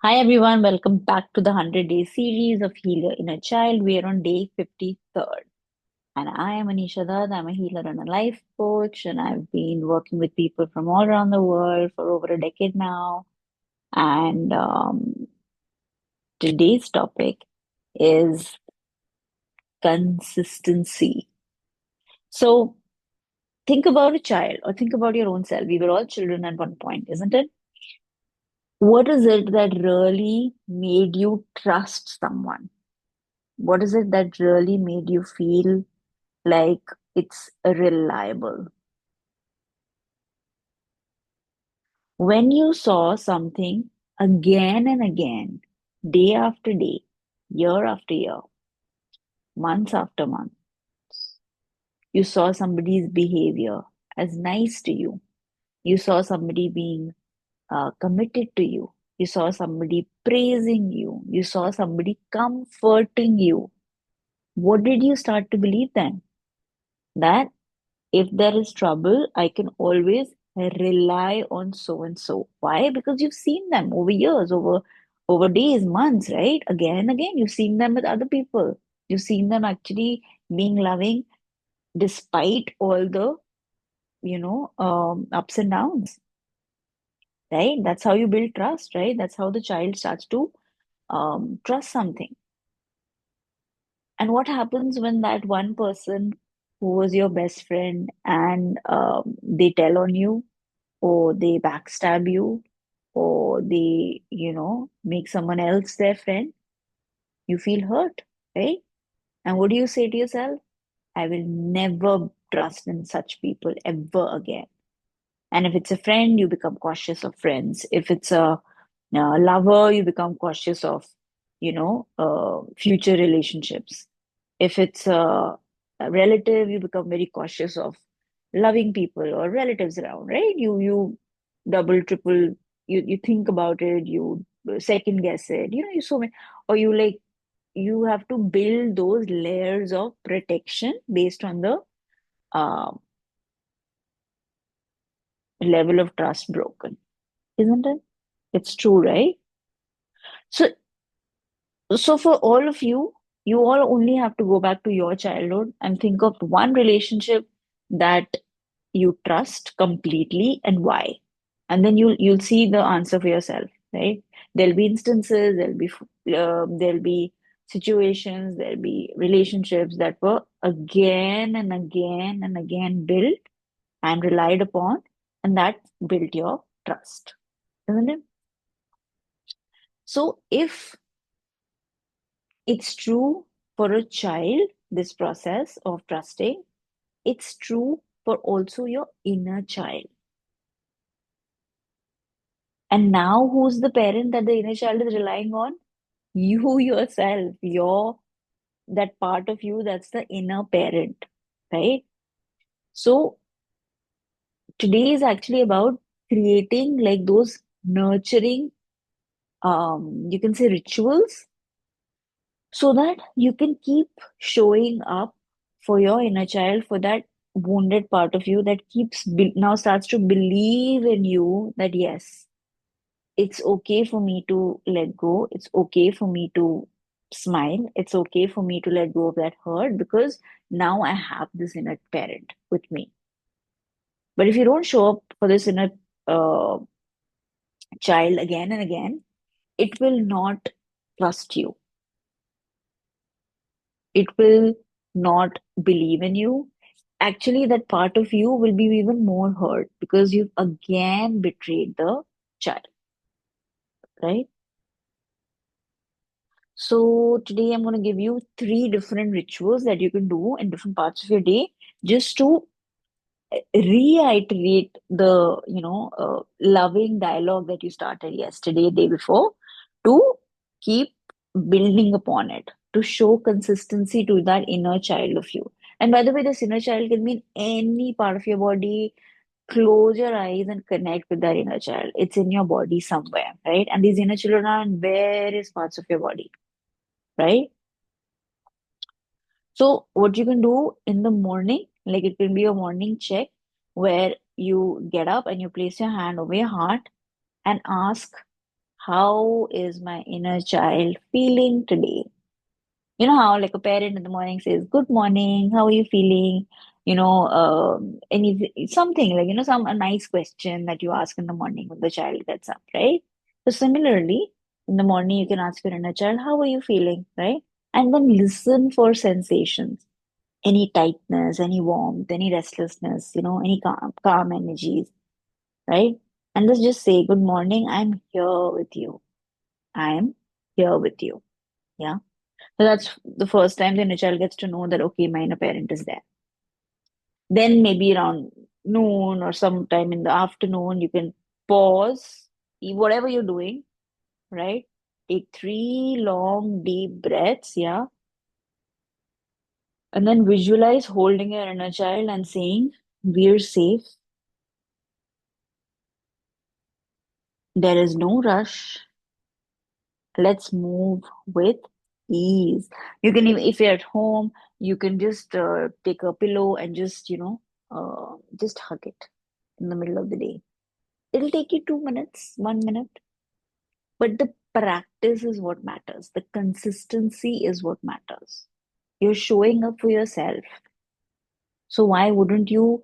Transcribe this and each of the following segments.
Hi everyone, welcome back to the 100-day series of Heal Your Inner Child. We are on day 53rd. And I am Anisha Dutt. I'm a healer and a life coach, and I've been working with people from all around the world for over a decade now. And today's topic is consistency. So think about a child or think about your own self. We were all children at one point, isn't it? What is it that really made you trust someone? What is it that really made you feel like it's reliable? When you saw something again and again, day after day, year after year, months after month, you saw somebody's behavior as nice to you. You saw somebody being committed to you. You saw somebody praising you. You saw somebody comforting you. What did you start to believe then? That if there is trouble, I can always rely on so and so. Why? Because you've seen them over years, over days, months, right? Again and again, you've seen them with other people. You've seen them actually being loving despite all the, ups and downs, right? That's how you build trust, right? That's how the child starts to trust something. And what happens when that one person who was your best friend and they tell on you, or they backstab you, or they, make someone else their friend, you feel hurt, right? And what do you say to yourself? I will never trust in such people ever again. And if it's a friend, you become cautious of friends. If it's a lover, you become cautious of, future relationships. If it's a relative, you become very cautious of loving people or relatives around, right? You double, triple, you think about it, you second guess it, you so many, or you like you have to build those layers of protection based on the uh, level of trust broken, isn't it? It's true, right? So, so for all of you, you all only have to go back to your childhood and think of one relationship that you trust completely and why. And then you'll see the answer for yourself, right? There'll be instances, there'll be situations, there'll be relationships that were again and again and again built and relied upon, and that built your trust, isn't it? So if it's true for a child, this process of trusting, it's true for also your inner child. And now, who's the parent that the inner child is relying on? You yourself, that part of you that's the inner parent, right? So, today is actually about creating like those nurturing, you can say rituals, so that you can keep showing up for your inner child, for that wounded part of you that now starts to believe in you that yes, it's okay for me to let go. It's okay for me to smile. It's okay for me to let go of that hurt because now I have this inner parent with me. But if you don't show up for this inner uh, child again and again, it will not trust you. It will not believe in you. Actually, that part of you will be even more hurt because you've again betrayed the child, right? So today I'm going to give you three different rituals that you can do in different parts of your day just to reiterate the, loving dialogue that you started yesterday, day before, to keep building upon it, to show consistency to that inner child of you. And by the way, this inner child can be in any part of your body. Close your eyes and connect with that inner child. It's in your body somewhere, right? And these inner children are in various parts of your body, right? So what you can do in the morning, like it can be a morning check where you get up and you place your hand over your heart and ask, How is my inner child feeling today? You know how, like, a parent in the morning says, "Good morning, how are you feeling?" Any something like, some a nice question that you ask in the morning when the child gets up, right? So similarly, in the morning, you can ask your inner child, "How are you feeling?" Right? And then listen for sensations, any tightness, any warmth, any restlessness, any calm energies, right? And let's just say, "Good morning, I'm here with you. I'm here with you." Yeah. So that's the first time the inner child gets to know that, okay, my inner parent is there. Then maybe around noon or sometime in the afternoon, you can pause, whatever you're doing, right? Take three long, deep breaths, yeah. And then visualize holding your inner child and saying, "We're safe. There is no rush. Let's move with ease." You can even, if you're at home, you can just take a pillow and just hug it in the middle of the day. It'll take you 2 minutes, 1 minute, but the practice is what matters. The consistency is what matters. You're showing up for yourself. So why wouldn't you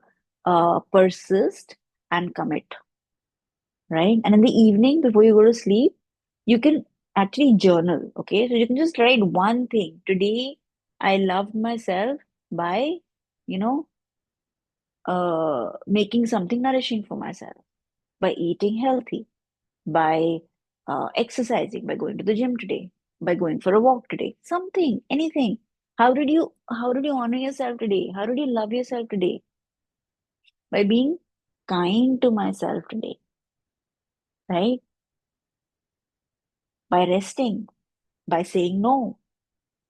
persist and commit, right? And in the evening, before you go to sleep, you can actually journal, okay? So you can just write one thing. Today, I loved myself by, you know, making something nourishing for myself, by eating healthy, by exercising, by going to the gym today, by going for a walk today, something, anything. How did you honor yourself today? How did you love yourself today? By being kind to myself today, right? By resting, by saying no,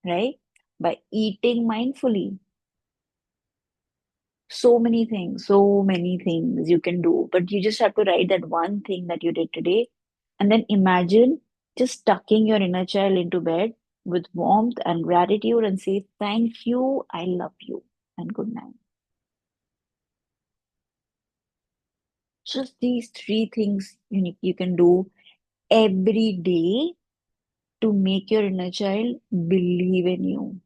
right? By eating mindfully. So many things you can do, but you just have to write that one thing that you did today, and then imagine just tucking your inner child into bed with warmth and gratitude and say, "Thank you, I love you, and good night." Just these three things you can do every day to make your inner child believe in you.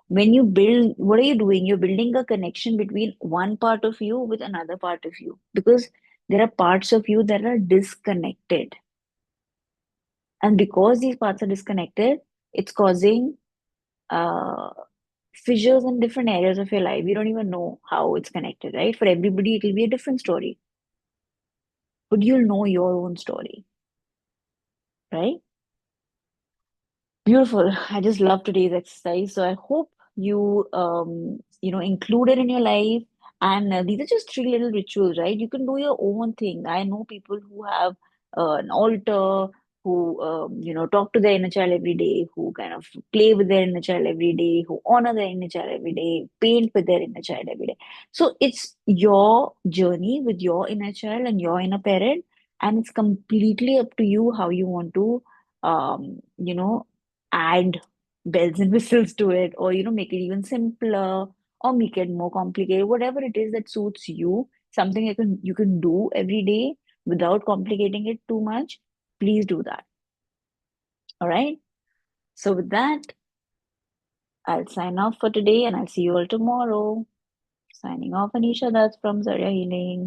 When you build, what are you doing? You're building a connection between one part of you with another part of you, because there are parts of you that are disconnected. And because these parts are disconnected, it's causing uh, fissures in different areas of your life. You don't even know how it's connected, right? For everybody, it will be a different story, but you'll know your own story, right? Beautiful. I just love today's exercise. So I hope include it in your life. And these are just three little rituals, right? You can do your own thing. I know people who have an altar, who, talk to their inner child every day, who kind of play with their inner child every day, who honor their inner child every day, paint with their inner child every day. So it's your journey with your inner child and your inner parent. And it's completely up to you how you want to um, you know, add bells and whistles to it, or make it even simpler, or make it more complicated, whatever it is that suits you, something you can do every day without complicating it too much. Please do that. All right, so with that, I'll sign off for today, and I'll see you all tomorrow. Signing off, Anisha. That's from Zarya Healing.